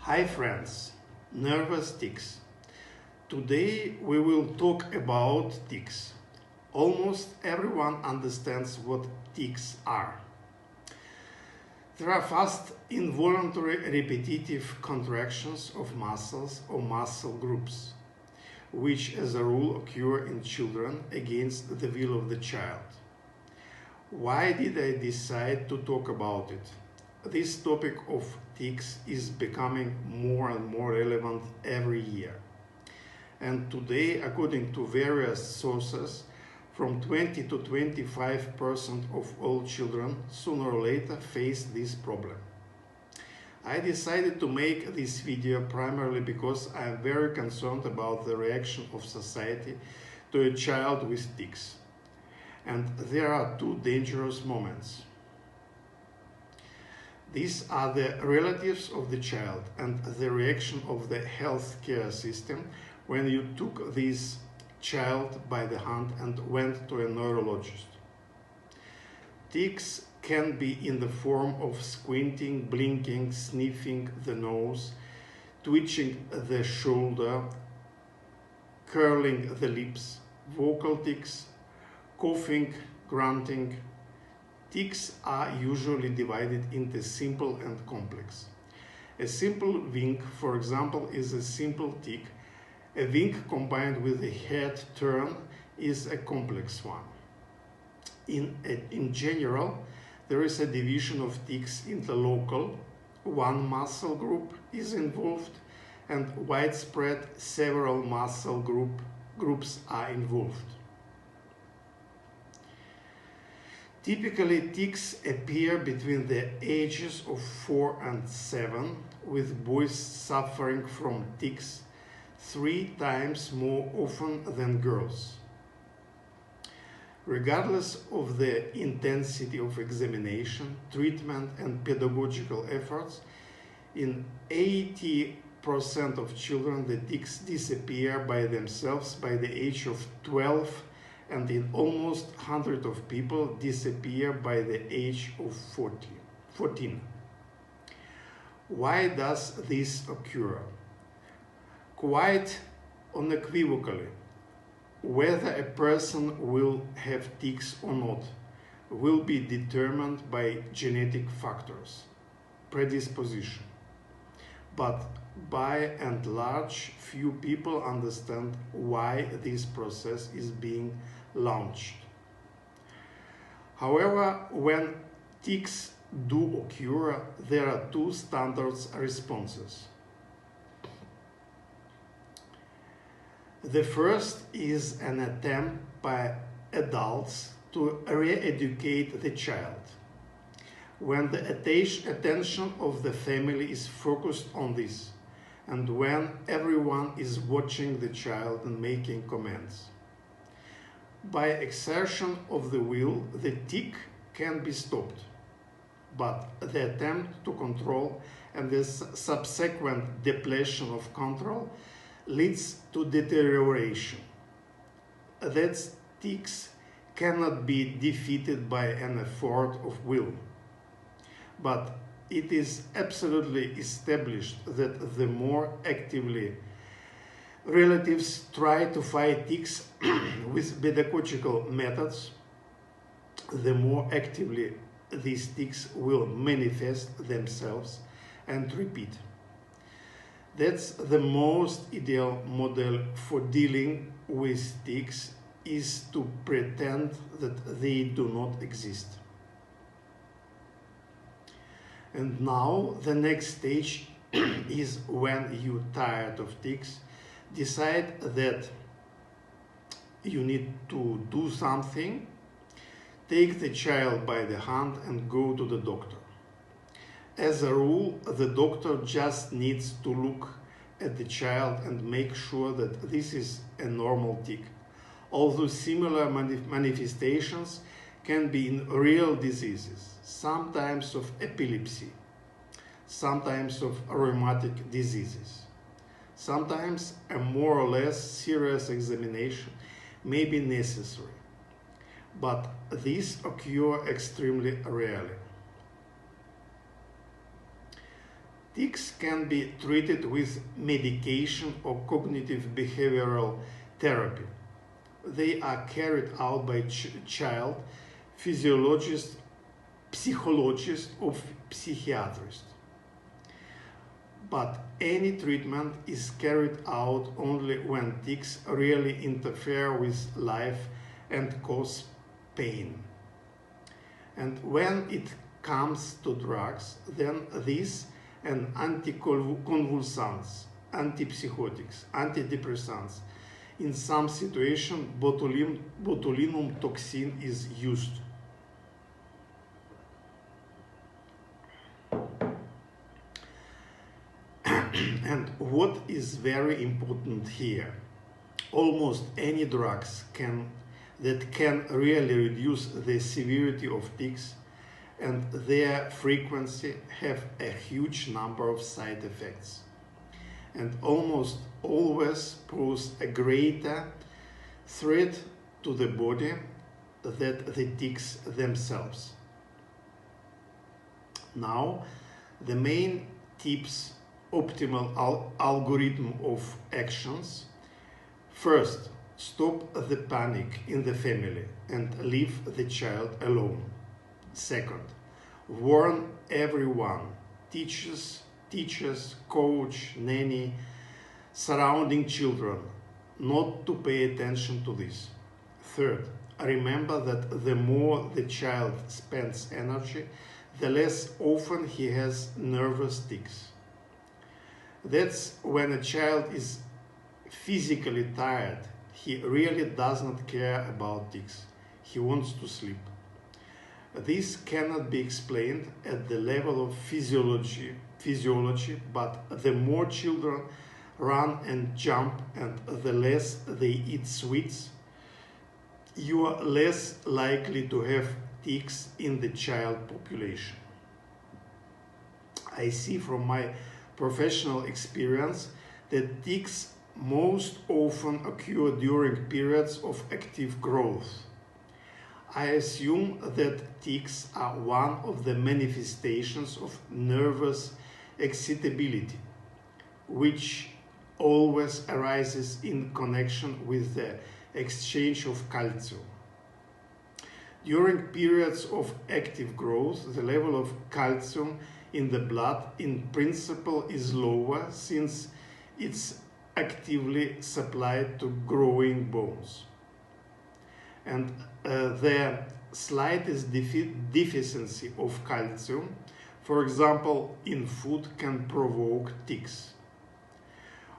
Hi friends, nervous tics. Today we will talk about tics. Almost everyone understands what tics are. There are fast, involuntary, repetitive contractions of muscles or muscle groups, which as a rule occur in children against the will of the child. Why did I decide to talk about it? This topic of tics is becoming more and more relevant every year. And today, according to various sources, from 20 to 25% of all children sooner or later face this problem. I decided to make this video primarily because I am very concerned about the reaction of society to a child with tics. And there are two dangerous moments. These are the relatives of the child and the reaction of the healthcare system when you took this child by the hand and went to a neurologist. Tics can be in the form of squinting, blinking, sniffing the nose, twitching the shoulder, curling the lips, vocal tics, coughing, grunting. Tics are usually divided into simple and complex. A simple wink, for example, is a simple tic. A wink combined with a head turn is a complex one. In general, there is a division of tics into local, one muscle group is involved, and widespread several muscle groups are involved. Typically, tics appear between the ages of 4 and 7, with boys suffering from tics 3 times more often than girls. Regardless of the intensity of examination, treatment, and pedagogical efforts, in 80% of children the tics disappear by themselves by the age of 12, and in almost 100 of people disappear by the age of 14. Why does this occur? Quite unequivocally, whether a person will have tics or not will be determined by genetic factors, predisposition. But by and large, few people understand why this process is being launched. However, when tics do occur, there are two standard responses. The first is an attempt by adults to re-educate the child. When the attention of the family is focused on this, and when everyone is watching the child and making comments. By exertion of the will, the tic can be stopped, but the attempt to control and the subsequent depletion of control leads to deterioration. That tics cannot be defeated by an effort of will. But it is absolutely established that the more actively relatives try to fight tics with pedagogical methods, the more actively these tics will manifest themselves and repeat. That's the most ideal model for dealing with tics, is to pretend that they do not exist. And now the next stage is when you're tired of tics, decide that you need to do something, take the child by the hand and go to the doctor. As a rule, the doctor just needs to look at the child and make sure that this is a normal tic, although similar manifestations can be in real diseases, sometimes of epilepsy, sometimes of rheumatic diseases. Sometimes a more or less serious examination may be necessary, but these occur extremely rarely. Tics can be treated with medication or cognitive behavioral therapy. They are carried out by child physiologists, psychologists, or psychiatrists. But any treatment is carried out only when tics really interfere with life and cause pain. And when it comes to drugs, then these and anticonvulsants, antipsychotics, antidepressants. In some situations, botulinum toxin is used. And what is very important here, almost any drugs that can really reduce the severity of tics and their frequency have a huge number of side effects and almost always pose a greater threat to the body than the tics themselves. Now, the main tips, optimal algorithm of actions. First, stop the panic in the family and leave the child alone. Second, warn everyone, teachers, coach, nanny, surrounding children, not to pay attention to this. Third, remember that the more the child spends energy, the less often he has nervous tics. That's when a child is physically tired. He really does not care about tics. He wants to sleep. This cannot be explained at the level of physiology, but the more children run and jump and the less they eat sweets, you are less likely to have tics in the child population. I see from my professional experience that tics most often occur during periods of active growth. I assume that tics are one of the manifestations of nervous excitability, which always arises in connection with the exchange of calcium. During periods of active growth, the level of calcium in the blood in principle is lower since it's actively supplied to growing bones. And the slightest deficiency of calcium, for example, in food, can provoke tics.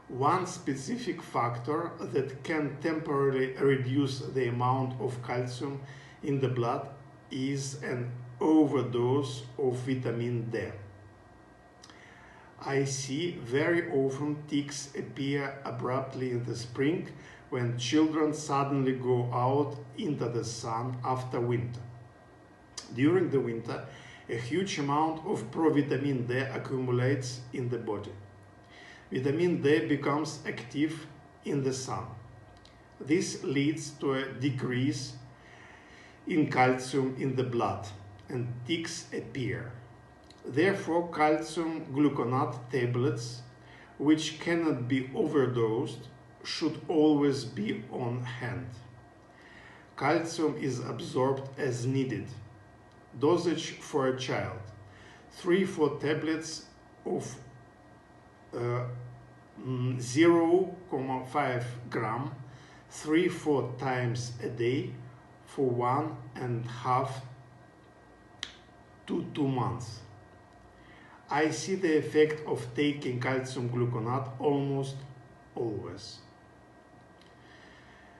One specific factor that can temporarily reduce the amount of calcium in the blood is an overdose of vitamin D. I see very often tics appear abruptly in the spring when children suddenly go out into the sun after winter. During the winter, a huge amount of provitamin D accumulates in the body. Vitamin D becomes active in the sun. This leads to a decrease in calcium in the blood, and tics appear. Therefore, calcium gluconate tablets, which cannot be overdosed, should always be on hand. Calcium is absorbed as needed. Dosage for a child: 3-4 tablets of 0.5 gram 3-4 times a day for 1.5 to 2 months. I see the effect of taking calcium gluconate almost always.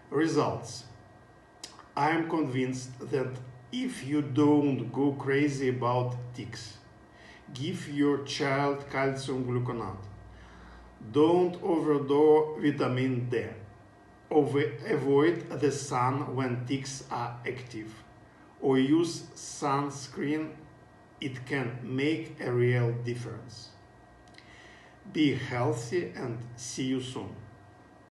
Results. I am convinced that if you don't go crazy about tics, give your child calcium gluconate. Don't overdo vitamin D. Avoid the sun when tics are active, or use sunscreen. It can make a real difference. Be healthy and see you soon.